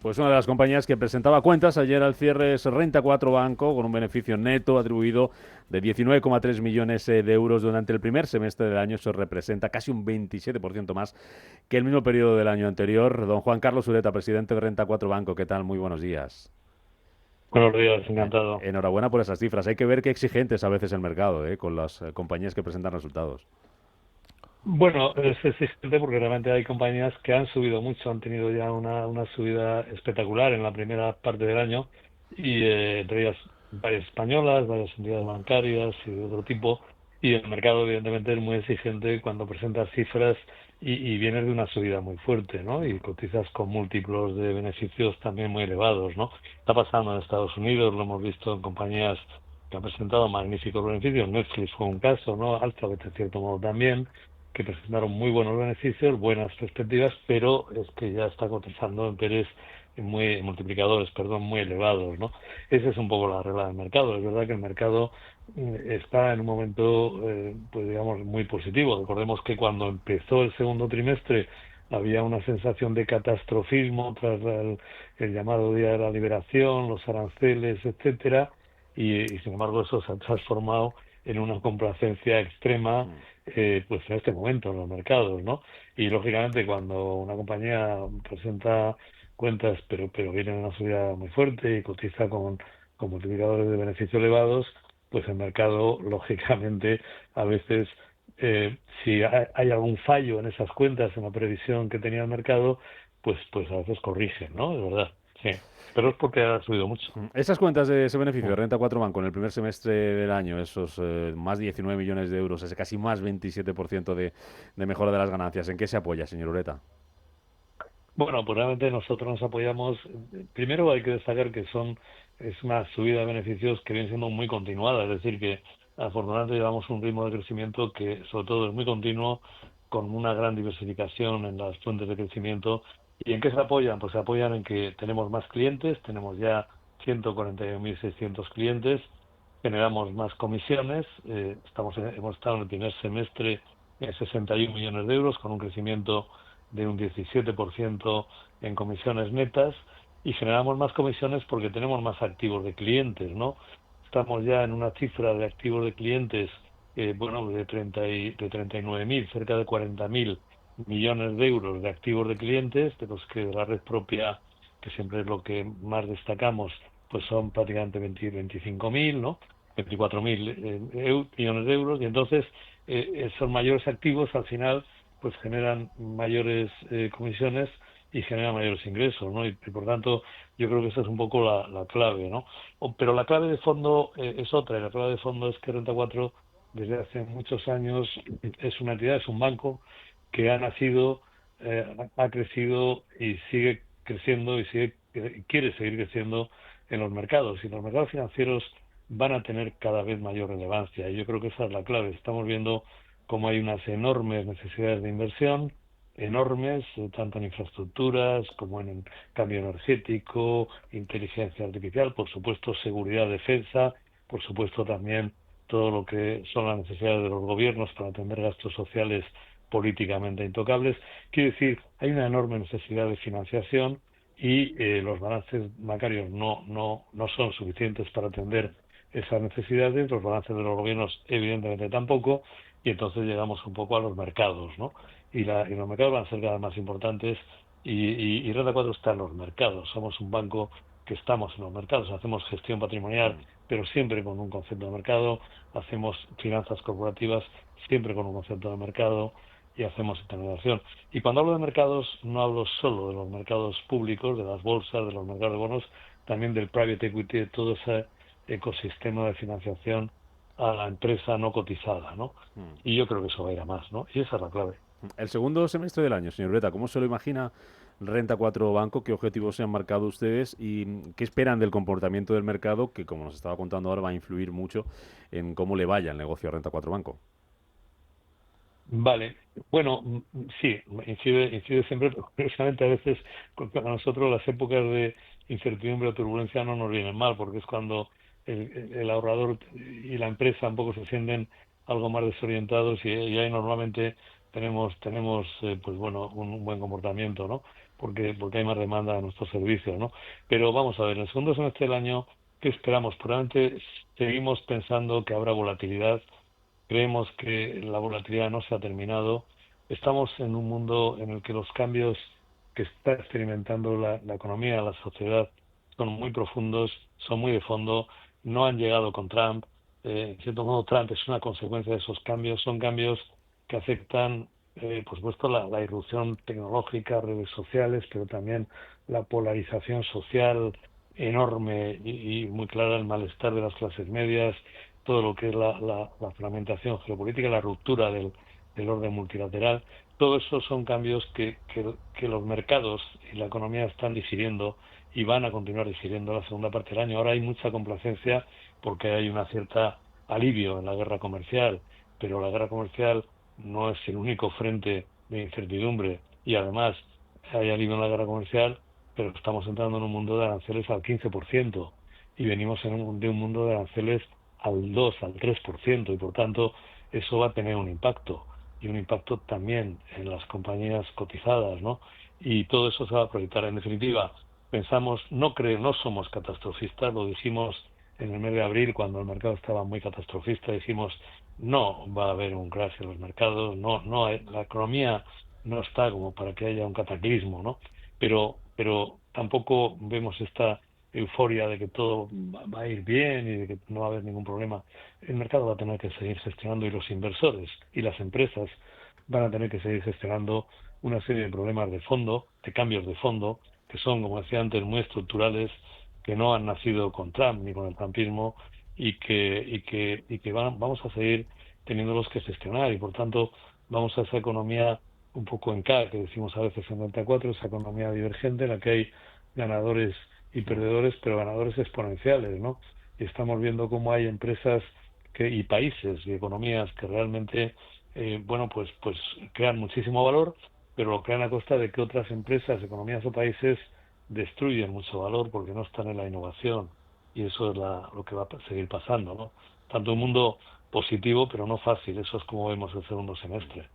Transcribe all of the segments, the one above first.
Pues una de las compañías que presentaba cuentas ayer al cierre es Renta 4 Banco, con un beneficio neto atribuido de 19,3 millones de euros durante el primer semestre del año. Eso representa casi un 27% más que el mismo periodo del año anterior. Don Juan Carlos Ureta, presidente de Renta 4 Banco, ¿qué tal? Muy buenos días. Buenos días, encantado. Enhorabuena por esas cifras. Hay que ver qué exigente es a veces el mercado, con las compañías que presentan resultados. Bueno, es existente porque realmente hay compañías que han subido mucho, han tenido ya una subida espectacular en la primera parte del año y entre ellas varias españolas, varias entidades bancarias y de otro tipo. Y el mercado evidentemente es muy exigente cuando presentas cifras y vienes de una subida muy fuerte, ¿no? Y cotizas con múltiplos de beneficios también muy elevados, ¿no? Está pasando en Estados Unidos, lo hemos visto en compañías que han presentado magníficos beneficios. Netflix fue un caso, ¿no? Alphabet en cierto modo también, que presentaron muy buenos beneficios, buenas perspectivas, pero es que ya está cotizando en PERES muy multiplicadores, perdón, muy elevados, ¿no? Esa es un poco la regla del mercado. Es verdad que el mercado está en un momento, pues digamos, muy positivo. Recordemos que cuando empezó el segundo trimestre había una sensación de catastrofismo tras el llamado Día de la Liberación, los aranceles, etcétera, y sin embargo eso se ha transformado en una complacencia extrema, pues en este momento en los mercados, ¿no? Y lógicamente cuando una compañía presenta cuentas pero viene en una subida muy fuerte y cotiza con multiplicadores de beneficio elevados, pues el mercado lógicamente a veces, si hay algún fallo en esas cuentas, en la previsión que tenía el mercado, pues a veces corrigen, ¿no? De verdad, sí. Pero es porque ha subido mucho. Esas cuentas de ese beneficio de Renta 4 Banco en el primer semestre del año, esos más 19 millones de euros, ese casi más 27% de mejora de las ganancias, ¿en qué se apoya, señor Ureta? Bueno, pues realmente nosotros nos apoyamos. Primero hay que destacar que es una subida de beneficios que viene siendo muy continuada, es decir, que afortunadamente llevamos un ritmo de crecimiento que sobre todo es muy continuo, con una gran diversificación en las fuentes de crecimiento. ¿Y en qué se apoyan? Pues se apoyan en que tenemos más clientes, tenemos ya 141.600 clientes, generamos más comisiones, hemos estado en el primer semestre en 61 millones de euros, con un crecimiento de un 17% en comisiones netas, y generamos más comisiones porque tenemos más activos de clientes, ¿no? Estamos ya en una cifra de activos de clientes, bueno, de 39.000, cerca de 40.000 millones de euros de activos de clientes, de los que la red propia, que siempre es lo que más destacamos, pues son prácticamente 25.000, ¿no? 24.000 millones de euros, y entonces esos mayores activos al final pues generan mayores comisiones y generan mayores ingresos, ¿no? Y por tanto yo creo que esa es un poco la clave, ¿no? Pero la clave de fondo es otra, y la clave de fondo es que Renta 4 desde hace muchos años es una entidad, es un banco que ha nacido, ha crecido y sigue creciendo y quiere seguir creciendo en los mercados. Y los mercados financieros van a tener cada vez mayor relevancia. Y yo creo que esa es la clave. Estamos viendo cómo hay unas enormes necesidades de inversión, enormes, tanto en infraestructuras como en cambio energético, inteligencia artificial, por supuesto seguridad, defensa, por supuesto también todo lo que son las necesidades de los gobiernos para atender gastos sociales políticamente intocables. Quiero decir, hay una enorme necesidad de financiación y los balances bancarios no son suficientes para atender esas necesidades, los balances de los gobiernos evidentemente tampoco, y entonces llegamos un poco a los mercados, ¿no? Y los mercados van a ser cada vez más importantes y Renta 4 está en los mercados. Somos un banco que estamos en los mercados, hacemos gestión patrimonial, pero siempre con un concepto de mercado, hacemos finanzas corporativas siempre con un concepto de mercado y hacemos intermediación. Y cuando hablo de mercados, no hablo solo de los mercados públicos, de las bolsas, de los mercados de bonos, también del private equity, de todo ese ecosistema de financiación a la empresa no cotizada, ¿no? Y yo creo que eso va a ir a más, ¿no? Y esa es la clave. El segundo semestre del año, señor Ureta, ¿cómo se lo imagina Renta 4 Banco? ¿Qué objetivos se han marcado ustedes y qué esperan del comportamiento del mercado que, como nos estaba contando ahora, va a influir mucho en cómo le vaya el negocio a Renta 4 Banco? Vale, bueno, sí, incide siempre, pero curiosamente a veces a nosotros las épocas de incertidumbre o turbulencia no nos vienen mal, porque es cuando el ahorrador y la empresa un poco se sienten algo más desorientados y ahí normalmente tenemos pues bueno, un buen comportamiento, ¿no? porque hay más demanda de nuestros servicios, ¿no? Pero vamos a ver, en el segundo semestre del año, ¿qué esperamos? Probablemente seguimos pensando que habrá volatilidad, creemos que la volatilidad no se ha terminado, estamos en un mundo en el que los cambios que está experimentando la economía, la sociedad, son muy profundos, son muy de fondo, no han llegado con Trump. En cierto modo, Trump es una consecuencia de esos cambios, son cambios que afectan, por supuesto, la irrupción tecnológica, redes sociales, pero también la polarización social enorme y muy clara, el malestar de las clases medias, todo lo que es la fragmentación geopolítica, la ruptura del orden multilateral. Todo eso son cambios que los mercados y la economía están digiriendo y van a continuar digiriendo la segunda parte del año. Ahora hay mucha complacencia porque hay una cierta alivio en la guerra comercial, pero la guerra comercial no es el único frente de incertidumbre y además hay alivio en la guerra comercial, pero estamos entrando en un mundo de aranceles al 15% y venimos de un mundo de aranceles al 2, al 3% y por tanto eso va a tener un impacto y un impacto también en las compañías cotizadas, ¿no? Y todo eso se va a proyectar. En definitiva, pensamos, no somos catastrofistas, lo dijimos en el mes de abril cuando el mercado estaba muy catastrofista, dijimos no va a haber un crash en los mercados, la economía no está como para que haya un cataclismo, ¿no? Pero tampoco vemos esta euforia de que todo va a ir bien y de que no va a haber ningún problema. El mercado va a tener que seguir gestionando y los inversores y las empresas van a tener que seguir gestionando una serie de problemas de fondo, de cambios de fondo, que son, como decía antes, muy estructurales, que no han nacido con Trump ni con el trumpismo vamos a seguir teniéndolos que gestionar y por tanto vamos a esa economía un poco en K, que decimos a veces en Delta 4, esa economía divergente en la que hay ganadores y perdedores, pero ganadores exponenciales, ¿no? Y estamos viendo cómo hay empresas y países y economías que realmente, pues crean muchísimo valor, pero lo crean a costa de que otras empresas, economías o países destruyen mucho valor porque no están en la innovación y eso es lo que va a seguir pasando, ¿no? Tanto un mundo positivo, pero no fácil. Eso es como vemos el segundo semestre.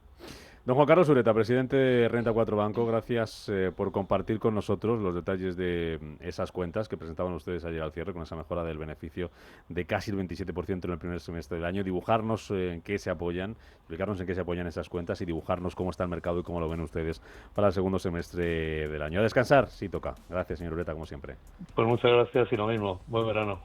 Don Juan Carlos Ureta, presidente de Renta 4 Banco, gracias por compartir con nosotros los detalles de esas cuentas que presentaban ustedes ayer al cierre con esa mejora del beneficio de casi el 27% en el primer semestre del año. Dibujarnos en qué se apoyan, explicarnos en qué se apoyan esas cuentas y dibujarnos cómo está el mercado y cómo lo ven ustedes para el segundo semestre del año. A descansar, sí toca. Gracias, señor Ureta, como siempre. Pues muchas gracias y lo mismo. Buen verano.